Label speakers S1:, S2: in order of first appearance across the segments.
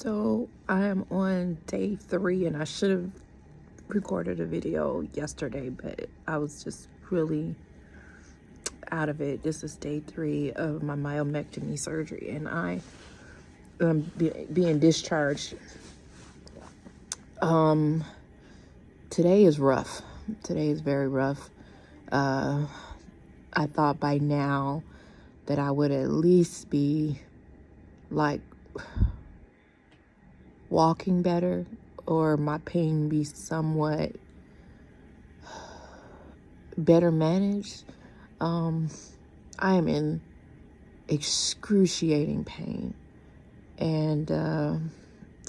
S1: So I am on day 3 and I should have recorded a video yesterday, but I was just really out of it. This is day 3 of my myomectomy surgery and I am being discharged. Today is rough. Today is very rough. I thought by now that I would at least be like walking better, or my pain be somewhat better managed. I am in excruciating pain, and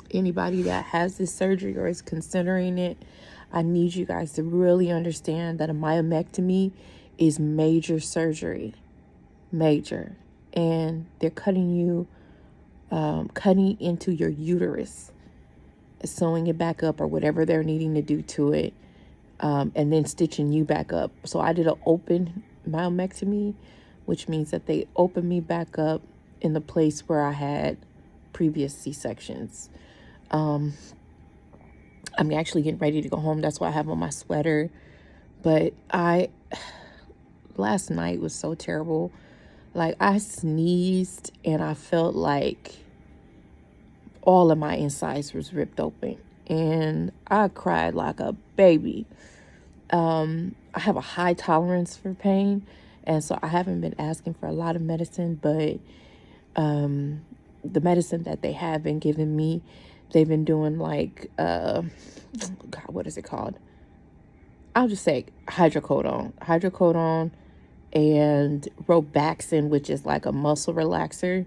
S1: anybody that has this surgery or is considering it, I need you guys to really understand that a myomectomy is major surgery, major, and they're cutting into your uterus, sewing it back up or whatever they're needing to do to it, and then stitching you back up. So I did an open myomectomy, which means that they opened me back up in the place where I had previous C-sections. I'm actually getting ready to go home. That's why I have on my sweater. But last night was so terrible. Like, I sneezed and I felt like all of my insides was ripped open, and I cried like a baby. I have a high tolerance for pain, and so I haven't been asking for a lot of medicine, but the medicine that they have been giving me, they've been doing like God, what is it called? I'll just say hydrocodone and Robaxin, which is like a muscle relaxer,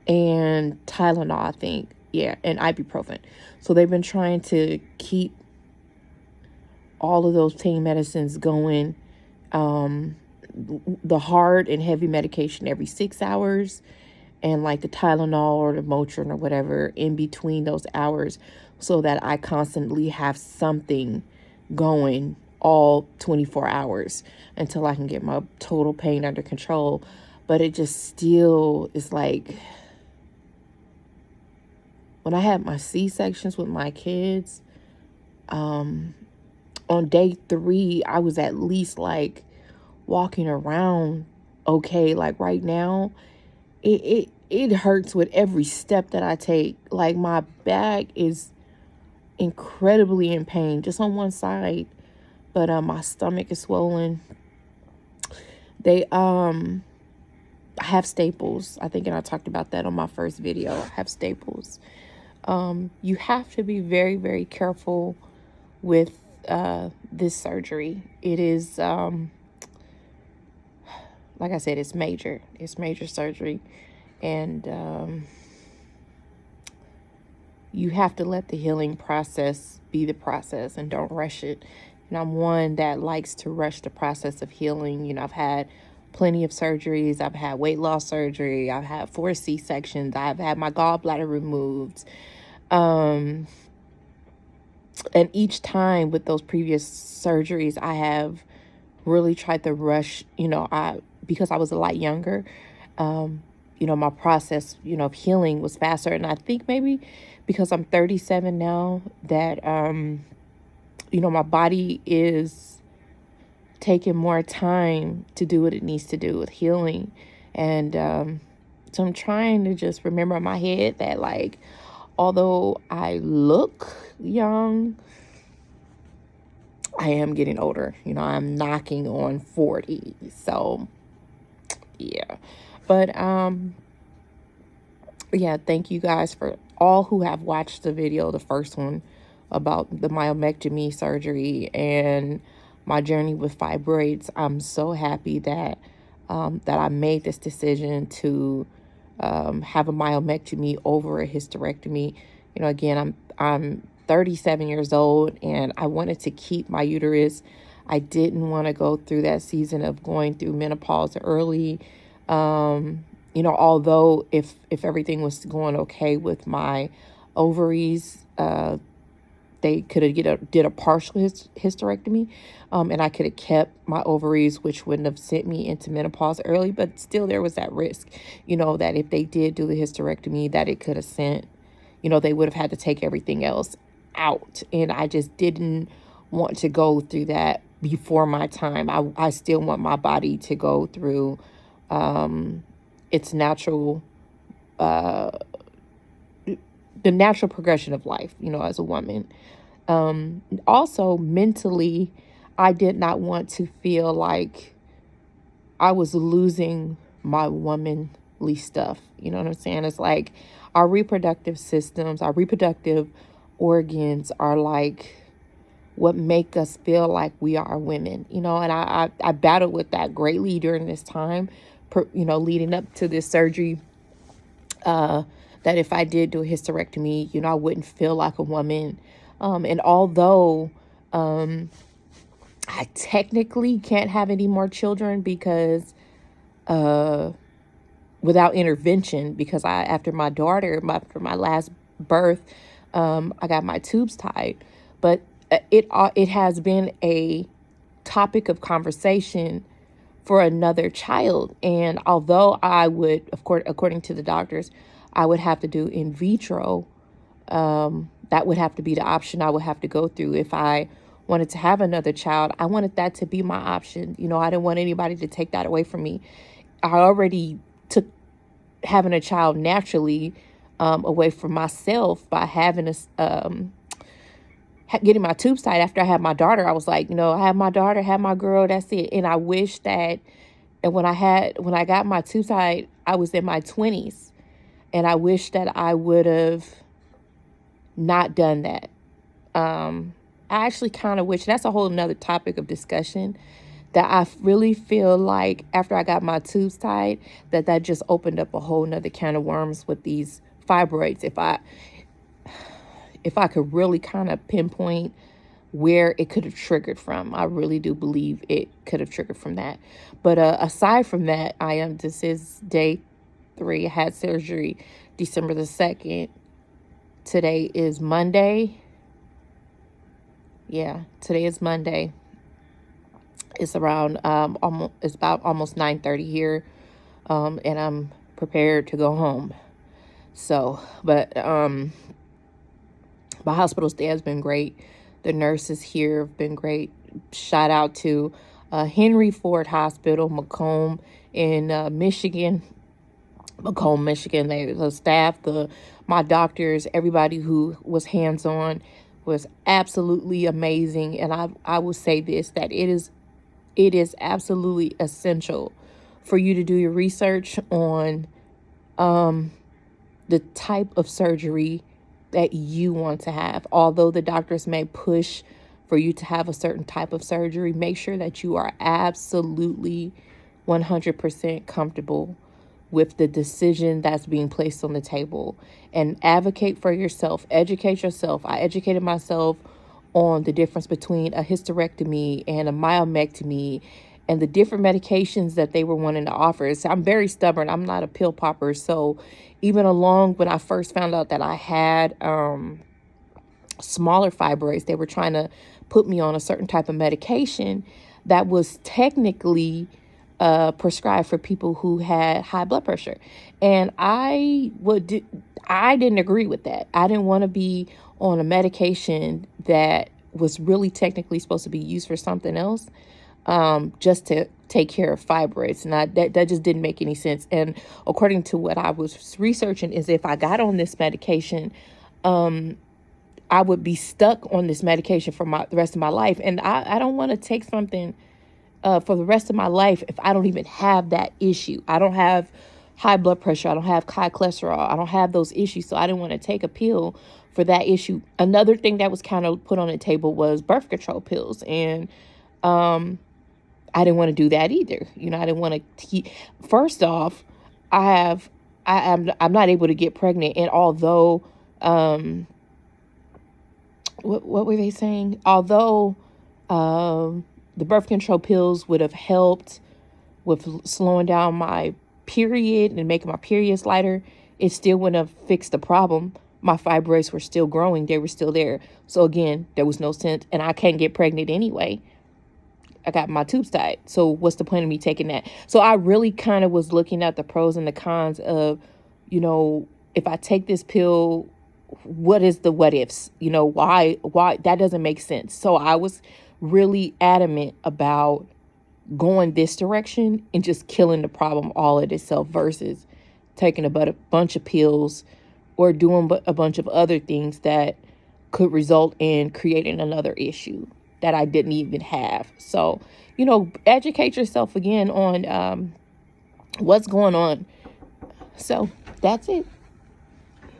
S1: and Tylenol, I think. Yeah, and ibuprofen. So they've been trying to keep all of those pain medicines going. The hard and heavy medication every 6 hours, and like the Tylenol or the Motrin or whatever in between those hours, so that I constantly have something going all 24 hours until I can get my total pain under control. But it just still is like, when I had my C-sections with my kids, on day 3, I was at least like walking around okay. Like right now, it hurts with every step that I take. Like, my back is incredibly in pain just on one side, but my stomach is swollen. They I have staples. I think, and I talked about that on my first video. I have staples. You have to be very, very careful with this surgery. It is like I said, it's major. It's major surgery, and you have to let the healing process be the process and don't rush it. And I'm one that likes to rush the process of healing. You know, I've had plenty of surgeries. I've had weight loss surgery. I've had 4 C-sections. I've had my gallbladder removed. And each time with those previous surgeries, I have really tried to rush, because I was a lot younger, my process, of healing was faster. And I think maybe because I'm 37 now, that, my body is taking more time to do what it needs to do with healing. And so I'm trying to just remember in my head that, like, although I look young, I am getting older. I'm knocking on 40. So, yeah. But, yeah, thank you guys for all who have watched the video, the first one, about the myomectomy surgery and my journey with fibroids. I'm so happy that I made this decision to have a myomectomy over a hysterectomy. Again, I'm 37 years old, and I wanted to keep my uterus. I didn't want to go through that season of going through menopause early. Although if everything was going okay with my ovaries, they could have did a partial hysterectomy, and I could have kept my ovaries, which wouldn't have sent me into menopause early. But still, there was that risk, that if they did do the hysterectomy, that it could have sent, they would have had to take everything else out. And I just didn't want to go through that before my time. I still want my body to go through its natural, the natural progression of life, as a woman. Also, mentally, I did not want to feel like I was losing my womanly stuff. You know what I'm saying? It's like our reproductive systems, our reproductive organs are like what make us feel like we are women, and I battled with that greatly during this time, leading up to this surgery, that if I did do a hysterectomy, I wouldn't feel like a woman. And although I technically can't have any more children because without intervention, because after my last birth, I got my tubes tied, but it has been a topic of conversation for another child. And although I would, of course, according to the doctors, I would have to do in vitro, that would have to be the option I would have to go through if I wanted to have another child. I wanted that to be my option. I didn't want anybody to take that away from me. I already took having a child naturally away from myself by having getting my tubes tied after I had my daughter. I was like, I have my daughter, have my girl, that's it. And I wish that, and when I got my tubes tied, I was in my 20s, and I wish that I would have not done that. I actually kind of wish, that's a whole nother topic of discussion, that I really feel like after I got my tubes tied, that just opened up a whole nother can of worms with these fibroids. If I could really kind of pinpoint where it could have triggered from, I really do believe it could have triggered from that. But aside from that, this is day 3. I had surgery December the 2nd. Today is Monday. Yeah, today is Monday. It's around it's about almost 9:30 here, and I'm prepared to go home. So, but my hospital stay has been great. The nurses here have been great. Shout out to Henry Ford Hospital, Macomb in Michigan. Macomb, Michigan. The staff, my doctors, everybody who was hands-on was absolutely amazing. And I will say this, that it is absolutely essential for you to do your research on the type of surgery that you want to have. Although the doctors may push for you to have a certain type of surgery, make sure that you are absolutely 100% comfortable with the decision that's being placed on the table, and advocate for yourself, educate yourself. I educated myself on the difference between a hysterectomy and a myomectomy and the different medications that they were wanting to offer. So I'm very stubborn. I'm not a pill popper. So even along when I first found out that I had smaller fibroids, they were trying to put me on a certain type of medication that was technically prescribed for people who had high blood pressure. And I didn't agree with that. I didn't want to be on a medication that was really technically supposed to be used for something else, just to take care of fibroids. And that just didn't make any sense. And according to what I was researching, is if I got on this medication, I would be stuck on this medication for the rest of my life. And I don't want to take something for the rest of my life if I don't even have that issue. I don't have high blood pressure. I don't have high cholesterol. I don't have those issues. So I didn't want to take a pill for that issue. Another thing that was kind of put on the table was birth control pills. And I didn't want to do that either. I didn't want to first off, I'm not able to get pregnant. And although, what were they saying? Although, the birth control pills would have helped with slowing down my period and making my periods lighter, it still wouldn't have fixed the problem. my fibroids were still growing. They were still there. So again, there was no sense, and I can't get pregnant anyway. I got my tubes tied. So what's the point of me taking that? So I really kind of was looking at the pros and the cons of, you know, if I take this pill, what is the what ifs? You know, why that doesn't make sense. So I was really adamant about going this direction and just killing the problem all at itself versus taking a bunch of pills or doing a bunch of other things that could result in creating another issue that I didn't even have. So, you know, educate yourself again on what's going on. So that's it.